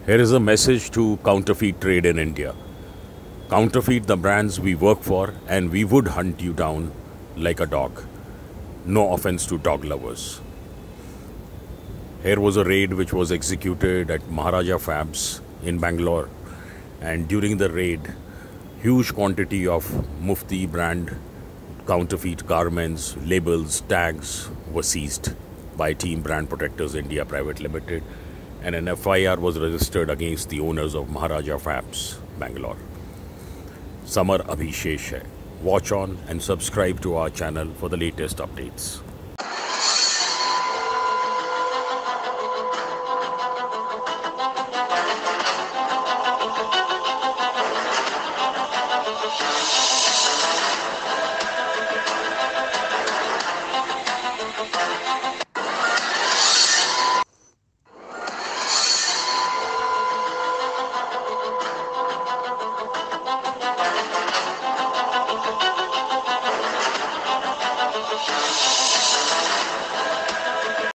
Here is a message to counterfeit trade in India. Counterfeit the brands we work for, and we would hunt you down like a dog. No offense to dog lovers. Here was a raid which was executed at Maharaja Fabs in Bangalore, and during the raid, huge quantity of Mufti brand counterfeit garments, labels, tags were seized by Team Brand Protectors India Private Limited, and an FIR was registered against the owners of Maharaja Fabs, Bangalore. Samar abhi shesh hai. Watch on and subscribe to our channel for the latest updates.